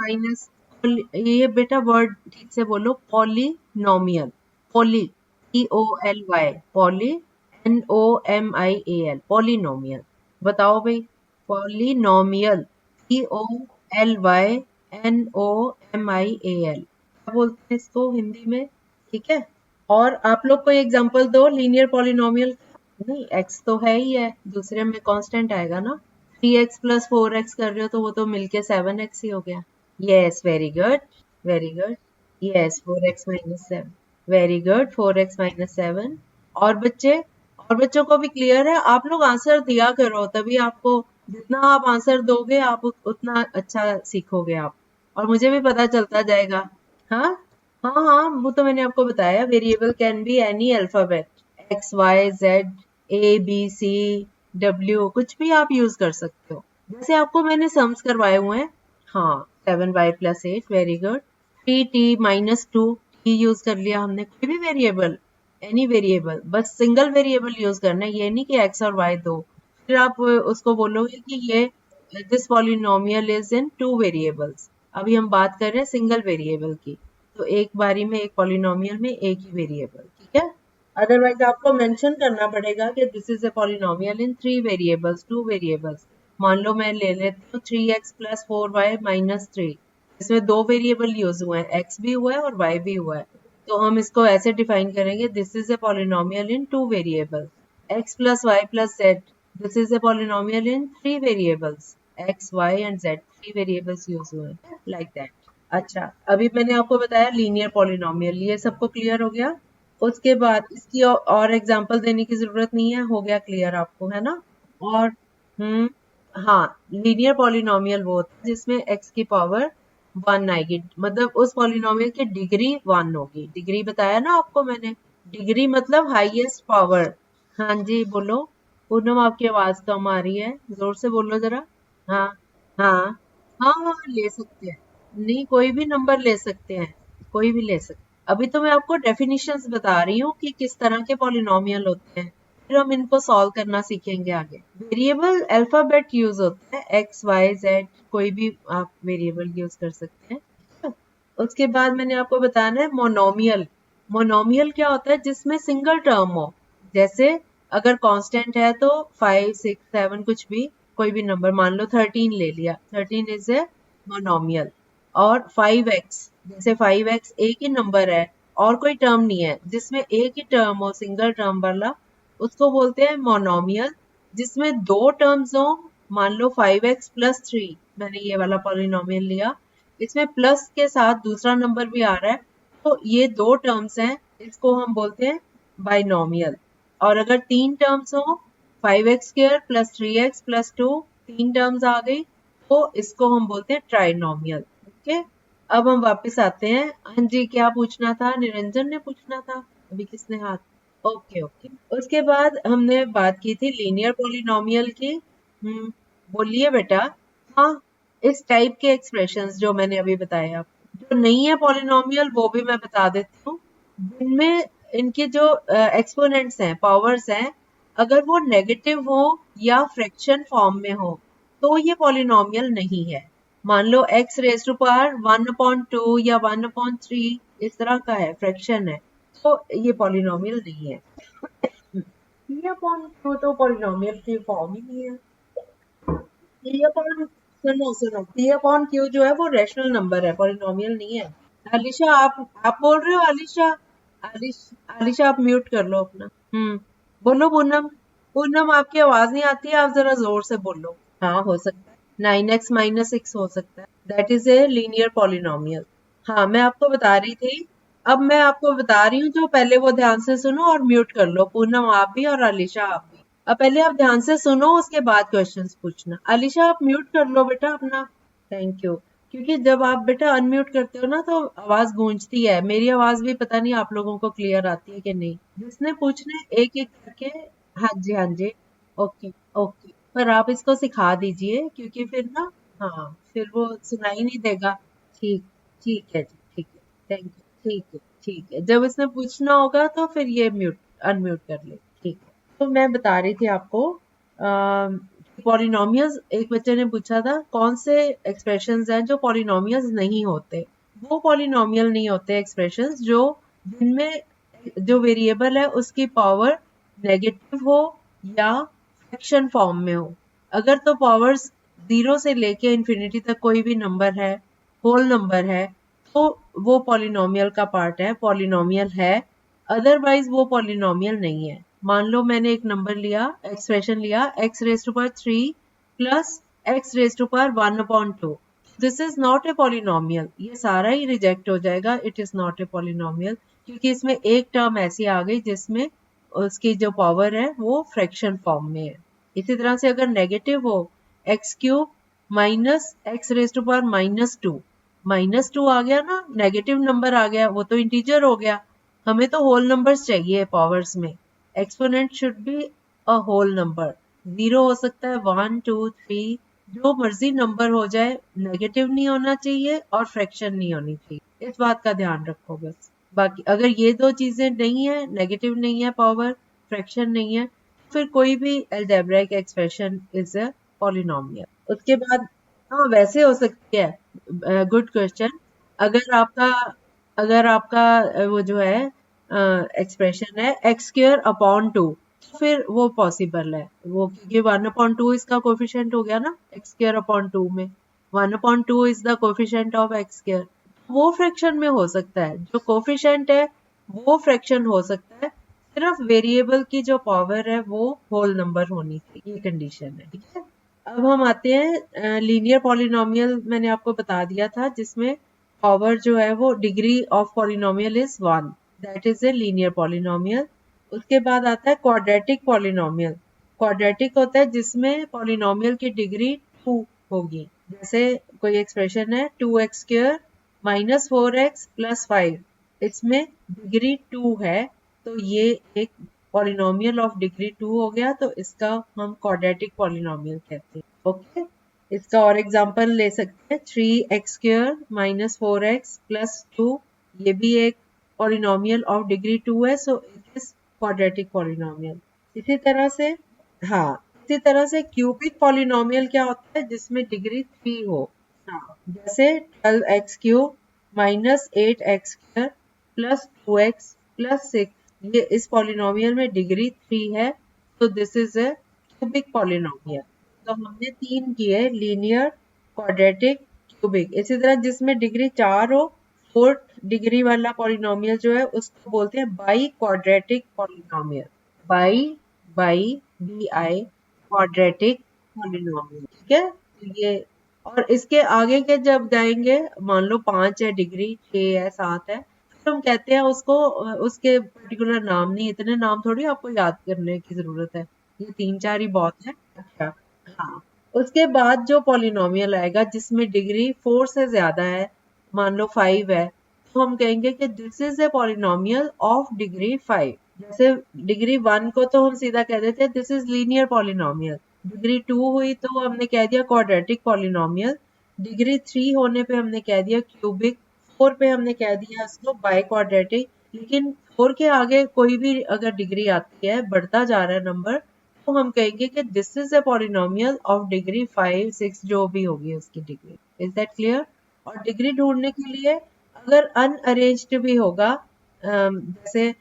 ये बेटा वर्ड ठीक से बोलो, polynomial. Poly, POLY, poly, NOMIAL, polynomial. बताओ भाई, पॉलिनोमियल, POLYNOMIAL, क्या बोलते हैं इसको हिंदी में, ठीक है। और आप लोग कोई एग्जांपल दो लीनियर पॉलिनोमियल। नहीं, x तो है ही है, दूसरे में कांस्टेंट आएगा ना। 3x + 4x कर रहे हो तो वो तो मिलके 7x ही हो गया। Yes, very good, very good. Yes, 4x - 7, very good, 4x - 7। और बच्चे, और बच्चों को भी क्लियर है? आप लोग आंसर दिया करो, तभी आपको, जितना आप आंसर दोगे आप उतना अच्छा सीखोगे आप, और मुझे भी पता चलता जाएगा। हाँ हाँ हाँ, वो तो मैंने आपको बताया, variable can be any alphabet, x y z a b c डब्ल्यू, कुछ भी आप यूज कर सकते हो। जैसे आपको मैंने सम्स करवाए हुए हैं। हाँ, 7y+8, very good. 3t-2, t use कर लिया हमने, कोई भी वेरिएबल, एनी वेरिएबल, बस सिंगल वेरिएबल यूज करना है, ये नहीं कि एक्स और वाई दो, फिर आप उसको बोलोगे कि ये this polynomial is in 2 variables. अभी हम बात कर रहे हैं सिंगल वेरिएबल की, तो एक बारी में एक पॉलिनोमियल में एक ही वेरिएबल, ठीक है। अदरवाइज आपको मेंशन करना पड़ेगा कि this is a polynomial in 3 variables, 2 variables. मान लो मैं ले लेती हूँ 3x+4y-3, इसमें 2 वेरिएबल यूज हुए हैं, x भी हुआ है और y भी हुआ है, तो हम इसको ऐसे डिफाइन करेंगे, this is a polynomial in 2 variables. x+y+z, this is a polynomial in 3 variables, x, y and z, 3 variables use हुए हैं, लाइक दैट। अच्छा, अभी मैंने आपको बताया लीनियर पॉलिनोमियल, ये सबको क्लियर हो गया। उसके बाद इसकी और एग्जांपल देने की जरूरत नहीं है, हो गया क्लियर आपको, है ना। और हाँ, लीनियर पॉलिनोमियल वो होता है जिसमें x की पावर 1 आएगी, मतलब उस पॉलिनोमियल की डिग्री 1 होगी। डिग्री बताया ना आपको मैंने, डिग्री मतलब हाईएस्ट पावर। हाँ जी बोलो। पूनम, आपकी आवाज कम आ रही है, जोर से बोलो जरा। हाँ हाँ हाँ हाँ, ले सकते हैं, नहीं कोई भी नंबर ले सकते हैं, कोई भी ले सकते। अभी तो मैं आपको डेफिनेशंस बता रही हूँ कि किस तरह के पॉलिनोमियल होते हैं, फिर हम इनको सॉल्व करना सीखेंगे आगे। वेरिएबल अल्फाबेट यूज होता है, एक्स वाई जेड, कोई भी आप वेरिएबल यूज कर सकते हैं। उसके बाद मैंने आपको बताना है मोनोमियल। मोनोमियल क्या होता है? जिसमें सिंगल टर्म हो, जैसे अगर कांस्टेंट है तो 5 6 7 कुछ भी, कोई भी नंबर, मान लो 13 ले लिया, 13 इज ए मोनोमियल। और 5x, जैसे 5x एक ही नंबर है और कोई टर्म नहीं है, जिसमें एक ही टर्म हो, सिंगल टर्म वाला, उसको बोलते हैं मोनोमियल। जिसमें दो टर्म्स हो, मान लो 5x+3, मैंने ये वाला पॉलिनोमियल लिया, इसमें प्लस के साथ दूसरा नंबर भी आ रहा है, तो ये दो टर्म्स हैं, इसको हम बोलते हैं बाइनोमियल। और अगर 3 टर्म्स हो, 5x² + 3x+2, 3 टर्म्स आ गई, तो इसको हम बोलते हैं ट्राइनोमियल। ओके, अब हम वापस आते हैं। हाँ जी, क्या पूछना था? निरंजन ने पूछना था, अभी किसने हाथ? Okay okay. उसके बाद हमने बात की थी लीनियर पॉलिनोमियल की। बोलिए बेटा। हाँ, इस टाइप के एक्सप्रेशंस जो मैंने अभी बताए आपको, जो नहीं है पॉलिनोमियल वो भी मैं बता देती हूँ, जिनमें इनके जो एक्सपोनेंट्स हैं, पावर्स हैं, अगर वो नेगेटिव हो या फ्रैक्शन फॉर्म में हो तो ये पॉलिनोमियल नहीं है। मान लो x⁻² 1/2 या 1/3 इस तरह का है, फ्रैक्शन है, तो ये पॉलिनोमियल नहीं है। p/q तो पॉलिनोमियल की फॉर्म ही नहीं है। सुनो, p/q जो है वो रैशनल नंबर है, पॉलिनोमियल नहीं है। अलीशा, आप बोल रहे हो? अलीशा, अलीशा आप म्यूट कर लो अपना। बोलो पूनम। पूनम, आपकी आवाज नहीं आती है, आप जरा जोर से बोलो। हाँ, हो सकता है 9x-6 हो सकता है, that is a linear polynomial. हाँ, मैं आपको बता रही थी, अब मैं आपको बता रही हूँ, जो पहले वो ध्यान से सुनो और म्यूट कर लो, पूनम आप भी और अलीशा आप भी। अब पहले आप ध्यान से सुनो, उसके बाद क्वेश्चंस पूछना। अलीशा, आप म्यूट कर लो बेटा अपना, थैंक यू। क्योंकि जब आप बेटा अनम्यूट करते हो ना तो आवाज गूंजती है, मेरी आवाज भी पता नहीं आप लोगों को क्लियर आती है कि नहीं। जिसने पूछना है एक एक करके। हाँ जी हाँ जी, ओके ओके, पर आप इसको सिखा दीजिए, क्योंकि फिर ना, हाँ फिर वो सुनाई नहीं देगा। ठीक, ठीक है जी, ठीक है, थैंक यू, ठीक है ठीक है, जब इसने पूछना होगा तो फिर ये म्यूट अनम्यूट कर ले, ठीक है। तो मैं बता रही थी आपको, पॉलिनोमियल्स, एक बच्चे ने पूछा था कौन से एक्सप्रेशंस हैं जो पॉलिनोमियल्स नहीं होते। वो पॉलिनोमियल नहीं होते एक्सप्रेशंस जो, जिनमें जो वेरिएबल है उसकी पावर नेगेटिव हो या फ्रैक्शन फॉर्म में हो। अगर तो पावर्स 0 से लेके इंफिनिटी तक कोई भी नंबर है, होल नंबर है, तो वो पॉलिनोमियल का पार्ट है, पॉलिनोमियल है। अदरवाइज वो पॉलिनोमियल नहीं है। मान लो मैंने एक नंबर लिया, एक्सप्रेशन लिया, x⁻³ plus x⁻1/2, this is not a polynomial, ये सारा ही रिजेक्ट हो जाएगा, it is not a polynomial, क्योंकि इसमें एक टर्म ऐसी आ गई जिसमें उसकी जो पावर है वो फ्रैक्शन फॉर्म में है। इसी तरह से अगर नेगेटिव हो x cube minus x raise to power -2 आ गया ना, नेगेटिव नंबर आ गया, वो तो इंटीजर हो गया। हमें तो होल नंबर्स चाहिए पावर्स में। Exponent should be a whole number. 0 हो सकता है, 1 2 3 जो मर्जी नंबर हो जाए, नेगेटिव नहीं होना चाहिए और फ्रैक्शन नहीं होनी चाहिए। इस बात का ध्यान रखो बस। बाकी अगर ये दो चीजें नहीं है, नेगेटिव नहीं है पावर, फ्रैक्शन नहीं है, फिर कोई भी algebraic expression is a polynomial. उसके बाद हाँ वैसे हो सकती है। Good question. अगर आपका अगर आपका वो जो है एक्सप्रेशन है एक्स स्क्वायर अपॉन 2, तो फिर वो पॉसिबल है वो, क्योंकि 1/2 इसका कोफिशिएंट हो गया ना एक्स स्क्वायर अपॉन 2 में। 1/2 is the coefficient of x square. वो फ्रैक्शन में हो सकता है, जो कोफिशिएंट है वो फ्रैक्शन हो सकता है, सिर्फ वेरिएबल की जो पावर है वो होल नंबर होनी चाहिए, ये कंडीशन है। ठीक है, अब हम आते हैं लीनियर पॉलिनोमियल। मैंने आपको बता दिया था जिसमें पावर जो है वो degree of polynomial is 1, that is a linear polynomial. उसके बाद आता है क्वाड्रेटिक पॉलिनोमियल। क्वाड्रेटिक होता है जिसमें पॉलिनोमियल की डिग्री 2 होगी। जैसे कोई एक्सप्रेशन है 2x स्क्वायर -4x + 5, इसमें डिग्री 2 है, तो ये एक पॉलिनोमियल ऑफ डिग्री 2 हो गया, तो इसका हम क्वाड्रेटिक पॉलिनोमियल कहते हैं। ओके, इसका और एग्जांपल ले सकते हैं 3x स्क्वायर -4x + 2, ये भी एक पॉलिनोमियल ऑफ डिग्री 2 है, so it is quadratic polynomial. इसी तरह से हाँ, इसी तरह से क्यूबिक पॉलिनोमियल क्या होता है, जिसमें डिग्री 3 हो। हाँ, जैसे 12x³ -8x² + 2x + 6, ये इस पॉलिनोमियल में डिग्री 3 है, तो this is A cubic polynomial. तो हमने 3 किए, लीनियर, क्वाड्रेटिक, क्यूबिक। इसी तरह जिसमें डिग्री 4 हो, 4th डिग्री वाला पॉलिनोमियल जो है उसको बोलते हैं by quadratic polynomial. By BI quadratic polynomial. ठीक है, तो ये और इसके आगे के जब जाएंगे, मान लो 5 है डिग्री, 6 है, 7 है, फिर हम कहते हैं उसको उसके पर्टिकुलर नाम नहीं, इतने नाम थोड़ी आपको याद करने की जरूरत है, ये 3-4 ही बहुत है। अच्छा, हाँ, उसके बाद जो पॉलिनोमियल आएगा जिसमें डिग्री 4 से ज्यादा है, मान लो 5 है, तो हम कहेंगे कि this is a polynomial of degree 5। जैसे डिग्री 1 को तो हम सीधा कह देते हैं this is linear polynomial. Degree 2 हुई तो हमने कह दिया क्वाड्रेटिक पॉलिनोमियल। डिग्री 3 होने पे हमने कह दिया क्यूबिक। 4 पे हमने कह दिया इसको बाई क्वाड्रेटिक। लेकिन 4 के आगे कोई भी अगर डिग्री आती है, बढ़ता जा रहा है नंबर, तो हम कहेंगे कि this is a polynomial of degree 5 6 जो भी होगी उसकी डिग्री। Is that clear? और डिग्री ढूंढने के लिए अगर अनअरेंज्ड भी होगा, जैसे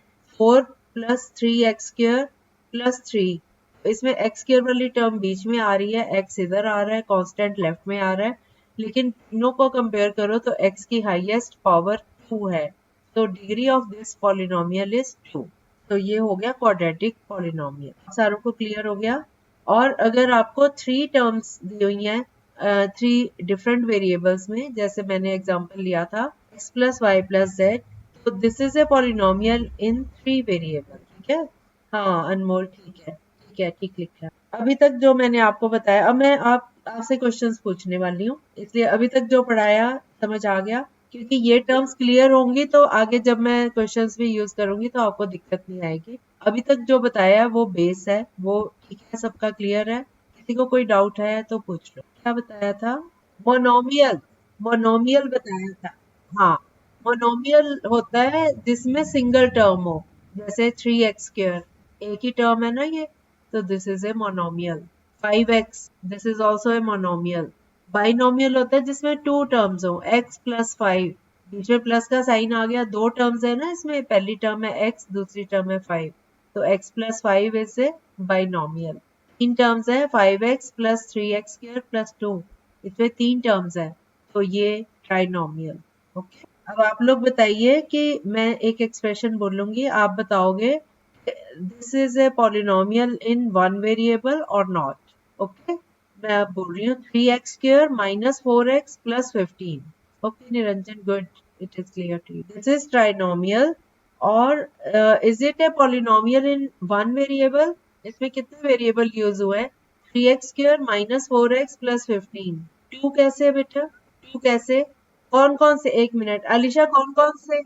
4 + 3x² + 3, इसमें x² वाली टर्म बीच में आ रही है, x इधर आ रहा है, कांस्टेंट लेफ्ट में आ रहा है, लेकिन तीनों को कंपेयर करो तो x की हाईएस्ट पावर 2 है, तो degree of this polynomial is 2। तो ये हो गया क्वाड्रेटिक पॉलिनोमियल। सारों को क्लियर हो गया? और अगर आपको 3 टर्म्स दी हुई हैं 3 डिफरेंट वेरिएबल्स में, जैसे मैंने एग्जांपल लिया था x + y + z, तो this is a polynomial in 3 variable. ठीक है, हाँ अनमोल, ठीक है, ठीक है, ठीक लिखा है। अभी तक जो मैंने आपको बताया, अब मैं आपसे क्वेश्चंस पूछने वाली हूँ, इसलिए अभी तक जो पढ़ाया समझ आ गया? क्योंकि ये टर्म्स क्लियर होंगी तो आगे जब मैं क्वेश्चंस भी यूज करूंगी तो आपको दिक्कत नहीं आएगी। अभी तक जो बताया है वो बेस है, वो ठीक है, सबका क्लियर है? किसी को कोई डाउट है तो पूछ लो। क्या बताया था? मोनोमियल, मोनोमियल बताया था। हाँ, मोनोमियल होता है जिसमें सिंगल टर्म हो, जैसे 3x², एक ही टर्म है ना ये, तो this is a monomial. 5x, this is also a monomial. Binomial होता है जिसमें 2 टर्म्स हो, x + 5, बीच में प्लस का साइन आ गया, 2 टर्म्स है ना इसमें, पहली टर्म है x, दूसरी टर्म है 5, तो x + 5 is a binomial. 3 terms है 5x + 3x² + 2, इसमें 3 टर्म्स है, तो ये ट्राइनोमियल। ओके, अब आप लोग बताइए कि मैं एक एक्सप्रेशन बोलूंगी, आप बताओगे this is a polynomial in 1 variable और नॉट। ओके, मैं अब बोल रही हूँ 3x² -4x + 15। ओके Niranjan, good, it is clear to you. This is trinomial और is it a polynomial in one variable? इसमें कितने वेरिएबल यूज हुए हैं? 3x² minus 4x plus 15। To कैसे बेटा? टू कैसे? कौन कौन से? एक मिनट अलीशा, कौन कौन से?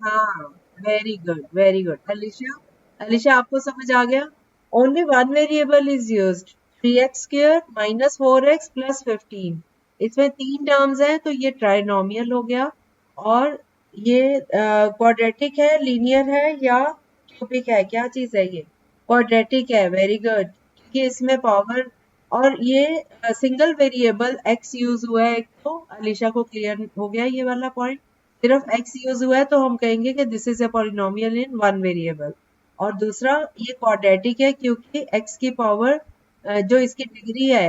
हाँ, very good very good Alisha. Alisha आपको समझ आ गया? Only one variable is used, 3x² minus 4x plus 15। इसमें तीन टर्म्स हैं तो ये ट्राइनोमियल हो गया। और ये क्वाड्रेटिक है, लीनियर है या क्यूबिक है? क्या चीज है ये? क्वाड्रेटिक है, वेरी गुड। क्योंकि इसमें पावर और ये सिंगल वेरिएबल x यूज हुआ है एक, तो अलीशा को क्लियर हो गया ये वाला पॉइंट। सिर्फ x यूज हुआ है तो हम कहेंगे कि this is a polynomial in one variable. और दूसरा ये क्वाड्रेटिक है क्योंकि x की पावर जो इसकी डिग्री है,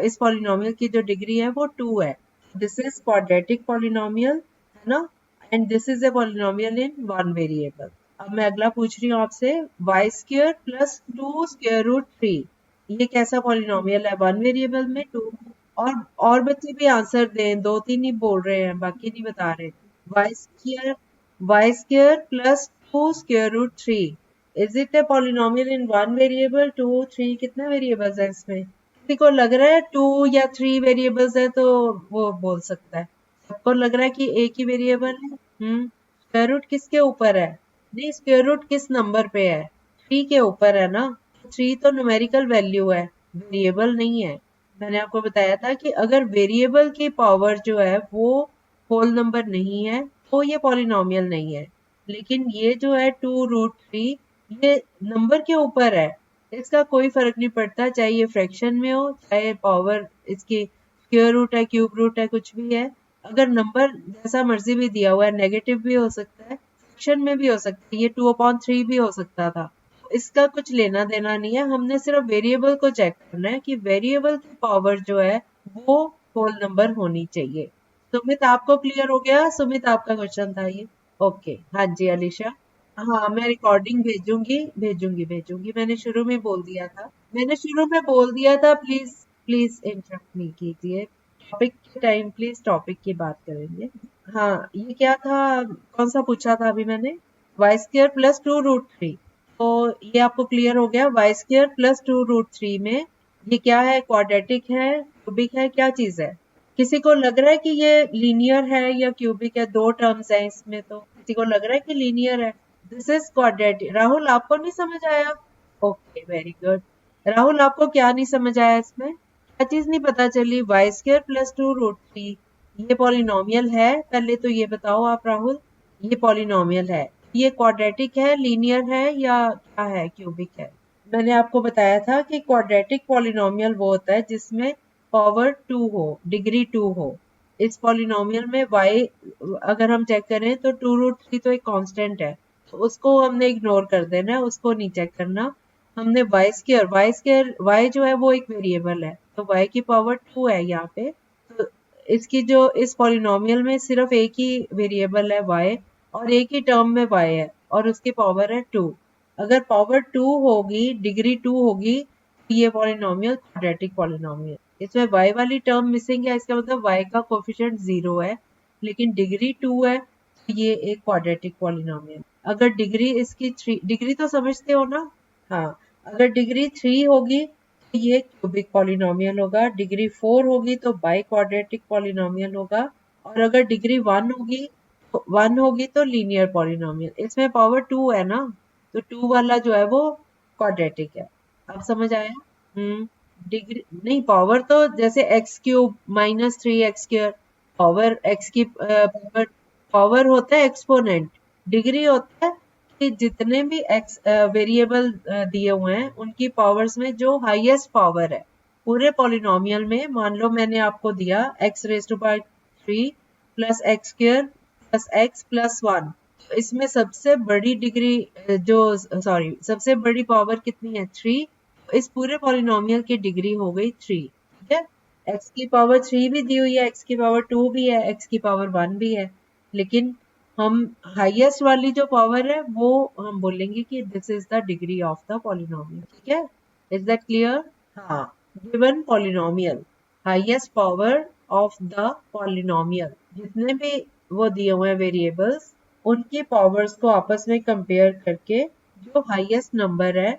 इस पॉलिनोमियल की जो डिग्री है वो 2 है। दिस इज क्वाड्रेटिक पॉलिनोमियल, है ना? And this is a polynomial in one variable. अब मैं अगला पूछ रही हूँ आपसे, y² प्लस 2 स्क्वायर रूट 3, ये कैसा पॉलिनोमियल है वन वेरिएबल में? 2। और बच्चे भी आंसर दें, दो तीन ही बोल रहे हैं, बाकी नहीं बता रहे। y² plus 2 square root 3, is it a polynomial in one variable? 2 3 कितने वेरिएबल्स हैं इसमें? किसी को लग रहा है 2 या 3 वेरिएबल्स है तो वो बोल सकता है। सबको लग रहा है कि एक ही वेरिएबल है? स्क्वायर रूट किसके ऊपर है? नहीं, स्क्वायर रूट किस नंबर पे है? 3 के ऊपर है ना। 3 तो न्यूमेरिकल वैल्यू है, वेरिएबल नहीं है। मैंने आपको बताया था कि अगर वेरिएबल की पावर जो है वो होल नंबर नहीं है तो ये पॉलिनोमियल नहीं है। लेकिन ये जो है 2√3, ये नंबर के ऊपर है, इसका कोई फर्क नहीं पड़ता, चाहे ये फ्रैक्शन में हो, चाहे पावर इसकी स्क्वायर रूट है, क्यूब रूट है, कुछ भी है। अगर नंबर जैसा मर्जी भी दिया हुआ है, नेगेटिव भी हो सकता है, फ्रैक्शन में भी हो सकता है, ये 2/3 भी हो सकता था। इसका कुछ लेना देना नहीं है, हमने सिर्फ वेरिएबल को चेक करना है कि वेरिएबल की पावर जो है वो होल नंबर होनी चाहिए। सुमित आपको क्लियर हो गया? सुमित आपका क्वेश्चन था ये। ओके, हाँ जी अलीशा। हाँ, मैं रिकॉर्डिंग भेजूंगी भेजूंगी भेजूंगी, मैंने शुरू में बोल दिया था, मैंने शुरू में बोल दिया था। प्लीज प्लीज इंटरप्ट नहीं कीजिए, टॉपिक के टाइम प्लीज टॉपिक की बात करेंगे। हाँ, ये क्या था? कौन सा पूछा था अभी मैंने? y² प्लस 2√3, तो ये आपको क्लियर हो गया। y² प्लस 2√3 में ये क्या है? क्वाड्रेटिक है, क्यूबिक है, क्या चीज है? किसी को लग रहा है कि ये लीनियर है या क्यूबिक है? दो टर्म्स हैं इसमें, तो किसी को लग रहा है कि लीनियर है। This is quadratic. राहुल आपको नहीं समझ आया? Okay, very good. राहुल आपको क्या नहीं समझ आया इसमें? क्या चीज नहीं पता चली? y² प्लस 2√3 ये पॉलिनोमियल है? पहले तो ये बताओ आप राहुल, ये पॉलिनोमियल है, ये क्वाड्रेटिक है, लीनियर है या क्या है, क्यूबिक है? मैंने आपको बताया था कि क्वाड्रेटिक पॉलिनोमियल वो होता है जिसमें पावर 2 हो, डिग्री 2 हो। इस पॉलिनोमियल में y अगर हम चेक करें तो 2√3 तो एक कांस्टेंट है, तो उसको हमने इग्नोर कर देना है, उसको नहीं चेक करना। हमने y² y जो है वो एक वेरिएबल है, तो y की पावर 2 है यहाँ पे। तो इसकी जो इस पॉलिनोमियल में सिर्फ एक ही वेरिएबल है y, और एक ही टर्म में y है और उसकी पावर है 2। अगर पावर 2 होगी, डिग्री 2 होगी, तो ये पॉलिनोमियल क्वाड्रेटिक पॉलिनोमियल। इसमें y वाली टर्म मिसिंग है, इसका मतलब y का कोफिशिएंट 0 है, लेकिन डिग्री 2 है, तो ये एक क्वाड्रेटिक पॉलिनोमियल। अगर डिग्री इसकी 3, डिग्री तो समझते हो ना? हाँ, अगर डिग्री 3 होगी तो ये क्यूबिक पॉलिनोमियल होगा, डिग्री 4 होगी तो बाई क्वाड्रेटिक पॉलिनोमियल होगा, और अगर डिग्री 1 होगी तो लीनियर पॉलिनोमियल। इसमें पावर 2 है ना, तो 2 वाला जो है वो क्वाड्रेटिक है। अब समझ आया? डिग्री नहीं, पावर तो जैसे x³ minus 3x², power x की पावर, पावर होता है एक्सपोनेंट, डिग्री होता है कि जितने भी x वेरिएबल दिए हुए हैं उनकी पावर्स में जो हाईएस्ट पावर है पूरे पॉलिनोमियल में। मान लो मैंने आपको दिया x³ plus x² plus x plus 1, इसमें सबसे बड़ी डिग्री जो सॉरी सबसे बड़ी पावर कितनी है? 3। इस पूरे पॉलिनोमियल की डिग्री हो गई 3, ठीक है? x की पावर 3 भी दी हुई है, x की पावर 2 भी है, x की पावर 1 भी है, लेकिन हम हाईएस्ट वाली जो पावर है वो हम बोलेंगे कि this is the degree of the polynomial, ठीक है? Is that clear? हाँ, given polynomial, highest power of the polynomial, जितने भी वो दिए हुए वेरिएबल्स उनकी पावर्स को आपस में कंपेयर करके जो हाईएस्ट नंबर है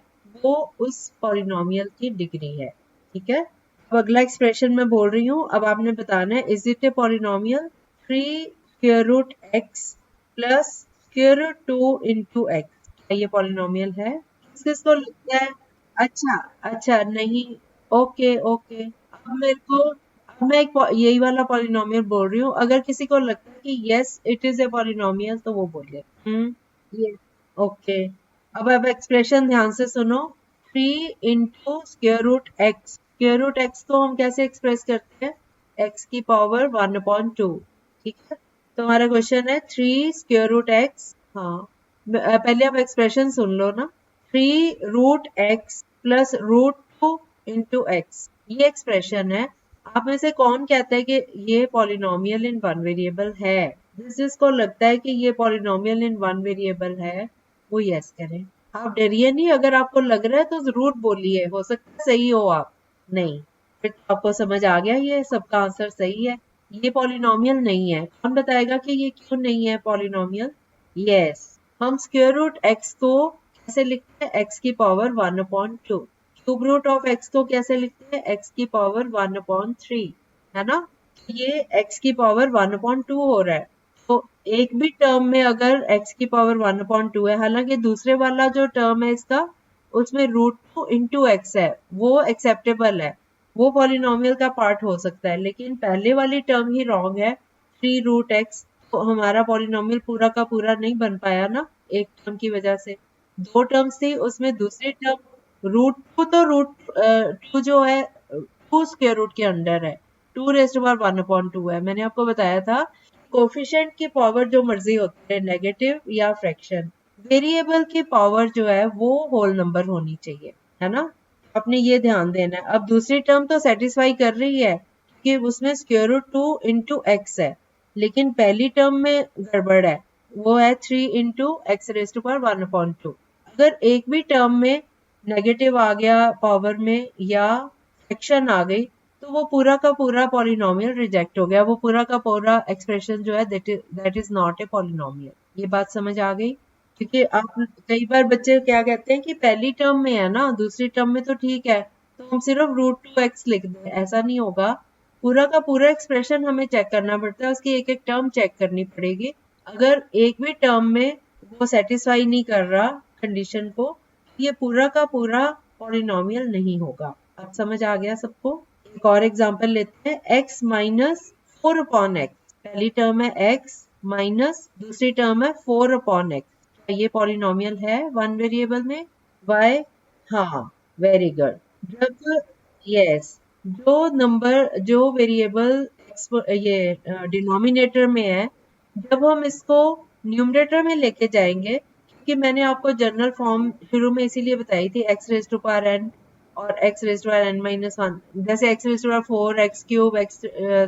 वो उस पॉलिनोमियल की डिग्री है। ठीक है, अब अगला एक्सप्रेशन मैं बोल रही हूँ, अब आपने बताना है is it a polynomial 3 square root x plus square root 2 into x, क्या ये पॉलिनोमियल है? किसको लगता है? अच्छा अच्छा, नहीं, ओके ओके, अब मेरे को, अब मैं एक यही वाला पॉलिनोमियल बोल रही हूँ, अगर किसी को लगता है कि yes it is a polynomial तो वो बोले। ये ओके। अब एक्सप्रेशन ध्यान से सुनो, 3 into square root x, square root x को हम कैसे एक्सप्रेस करते हैं? एक्स की पावर 1/2। ठीक है, तो हमारा क्वेश्चन है 3 स्क्वायर रूट एक्स, हाँ पहले आप एक्सप्रेशन सुन लो ना, 3 root x plus root 2 into x, ये एक्सप्रेशन है। आप में से कौन कहता है कि ये पॉलिनोमियल इन वन वेरिएबल है? जिसको लगता है कि ये पॉलिनोमियल इन वन वेरिएबल है वो यस करें। आप डरिए नहीं, अगर आपको लग रहा है तो जरूर बोलिए, हो सकता है सही हो आप, नहीं फिर तो आपको समझ आ गया ये सबका आंसर सही है, ये पॉलिनोमियल नहीं है। कौन बताएगा कि ये क्यों नहीं है पॉलिनोमियल? यस, हम स्क्वायर रूट एक्स को कैसे लिखते हैं? एक्स की power 1/2। Cube root of x को कैसे लिखते हैं? एक्स की पावर 1/3, है ना? ये एक्स की पावर 1/2 हो रहा है, तो एक भी टर्म में अगर एक्स की पावर 1/2 है, हालांकि दूसरे वाला जो टर्म है इसका उसमें रूट 2 इंटू एक्स है, वो एक्सेप्टेबल है, वो पॉलिनोमियल का पार्ट हो सकता है, लेकिन पहले वाली टर्म ही रॉन्ग है, 3 रूट एक्स, तो हमारा पॉलिनोमियल पूरा का पूरा नहीं बन पाया ना, एक टर्म की वजह से। दो टर्म्स थी, उसमें दूसरी टर्म रूट 2, तो रूट 2 जो है 2 स्क्वायर रूट के अंडर है, 2 रेज़्ड टू पावर 1/2 है। मैंने आपको बताया था कोफिशिएंट की पावर जो मर्जी होती है, नेगेटिव या फ्रैक्शन, वेरिएबल की पावर जो है वो होल नंबर होनी चाहिए, है ना? आपने ये ध्यान देना है। अब दूसरी टर्म तो सेटिस्फाई कर रही है कि उसमें स्क्वायर रूट 2 इंटू एक्स है, लेकिन पहली टर्म में गड़बड़ है, वो है 3 into x raise to power 1/2। अगर एक भी टर्म में नेगेटिव आ गया पावर में या फ्रैक्शन आ गई तो वो पूरा का पूरा पॉलिनोमियल रिजेक्ट हो गया, वो पूरा का पूरा एक्सप्रेशन जो है that is not a polynomial. ये बात समझ आ गई? क्योंकि आप, कई बार बच्चे क्या कहते हैं कि पहली टर्म में है ना, दूसरी टर्म में तो ठीक है, तो हम सिर्फ रूट 2 एक्स लिख दें, ऐसा नहीं होगा, पूरा का पूरा एक्सप्रेशन हमें चेक करना पड़ता है, उसकी एक एक टर्म चेक करनी पड़ेगी। अगर एक भी टर्म में वो सेटिस्फाई नहीं कर रहा कंडीशन को, ये पूरा का पूरा पॉलिनोमियल नहीं होगा। अब समझ आ गया सबको? एक और एग्जांपल लेते हैं, x माइनस 4/x, पहली टर्म है x माइनस दूसरी टर्म है 4/x, क्या ये पॉलिनोमियल है वन वेरिएबल में? y, हाँ, वेरी गुड। जब, यस, जो नंबर, जो वेरिएबल ये डिनोमिनेटर में है, जब हम इसको न्यूमरेटर में लेके जाएंगे, क्योंकि मैंने आपको जनरल फॉर्म शुरू में इसीलिए बताई थी, x raise to power n और x raise to power n-1, जैसे x raise to power 4, x cube, x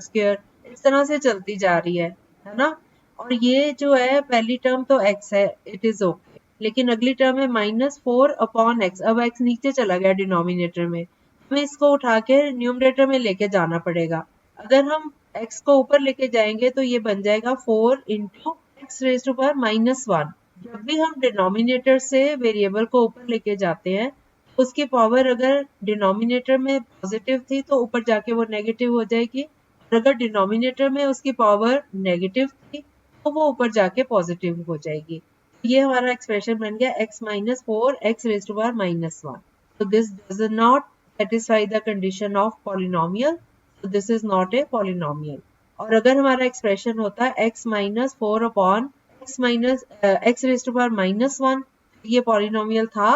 square, इस तरह से चलती जा रही है ना? और ये जो है पहली टर्म तो x है, इट इज ओके, लेकिन अगली टर्म है -4/x, अब x नीचे चला गया डिनोमिनेटर में, हमें इसको उठा के न्यूमरेटर में लेके जाना पड़ेगा। अगर हम x को ऊपर लेके जाएंगे तो ये बन जाएगा 4 into x raise to power -1। जब भी हम डिनोमिनेटर से वेरिएबल को ऊपर लेके जाते हैं, उसकी पावर अगर डिनोमिनेटर में पॉजिटिव थी तो ऊपर जाके वो नेगेटिव हो जाएगी, और अगर डिनोमिनेटर में उसकी पावर नेगेटिव थी तो वो ऊपर जाके पॉजिटिव हो जाएगी। ये हमारा एक्सप्रेशन बन गया x minus 4 x raise to power -1। So this does not satisfy the condition of polynomial. So this is not a polynomial. और अगर हमारा एक्सप्रेशन होता है x minus 4/x minus x raise to power -1, ये पॉलिनोमियल था।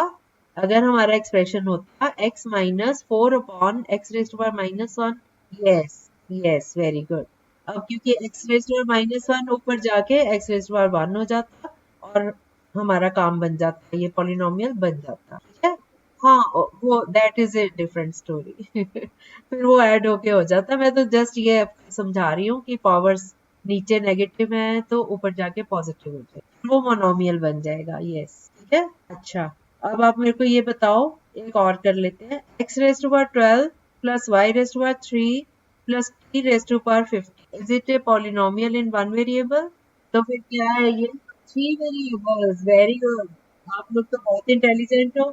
अगर हमारा एक्सप्रेशन होता x minus 4/x raise to power -1, yes yes, very good. अब क्योंकि x रेज़ टू पावर -1 ऊपर जाके x रेज़ टू पावर 1 हो जाता और हमारा काम बन जाता, ये पॉलिनोमियल बन जाता, ठीक है? हाँ, वो that is a different story फिर वो ऐड होके हो जाता। मैं तो जस्ट ये समझा रही हूँ कि पावर्स नीचे नेगेटिव है तो ऊपर जाके पॉजिटिव हो जाए, वो मोनोमियल बन जाएगा। यस, ठीक है। अच्छा, अब आप मेरे को ये बताओ, एक और कर लेते हैं, x raise to power 12 plus y raise to power 3 plus t raise to power 50, is it a polynomial in one variable? तो फिर क्या है ये? अचीव बस वेरी गुड। आप लोग तो बहुत इंटेलिजेंट हो,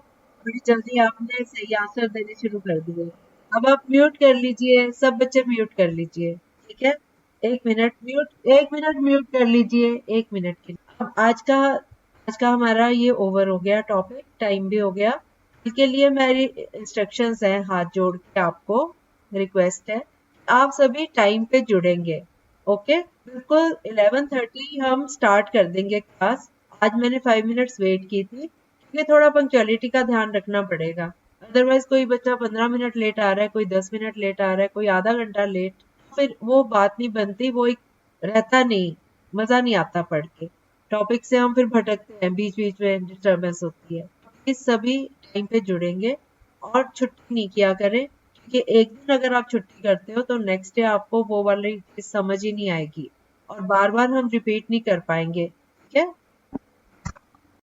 बड़ी जल्दी आपने सही आंसर देने शुरू कर दिए। अब आप म्यूट कर लीजिए, सब बच्चे म्यूट कर लीजिए, ठीक है? 1 मिनट म्यूट, 1 मिनट म्यूट कर लीजिए, 1 मिनट के लिए। अब आज का हमारा ये ओवर हो गया टॉपिक, टाइम भी हो गया। कल के लिए मेरी इंस्ट्रक्शंस हैं, हाथ जोड़ के आपको रिक्वेस्ट है, आप सभी टाइम पे जुड़ेंगे। ओके, बिल्कुल 11:30 हम स्टार्ट कर देंगे क्लास। आज मैंने 5 मिनट्स वेट की थी क्योंकि थोड़ा पंक्चुअलिटी का ध्यान रखना पड़ेगा। अदरवाइज कोई बच्चा 15 मिनट लेट आ रहा है, कोई 10 मिनट लेट आ रहा है, कोई आधा घंटा लेट, फिर वो बात नहीं बनती, वो एक रहता नहीं, मजा नहीं आता पढ़ के। टॉपिक से हम फिर भटकते हैं, बीच बीच में डिस्टरबेंस होती है। प्लीज सभी टाइम पे जुड़ेंगे और छुट्टी नहीं किया करें, क्योंकि एक दिन अगर आप छुट्टी करते हो तो नेक्स्ट डे आपको वो वाली चीज समझ ही नहीं आएगी और बार बार हम रिपीट नहीं कर पाएंगे, ठीक है?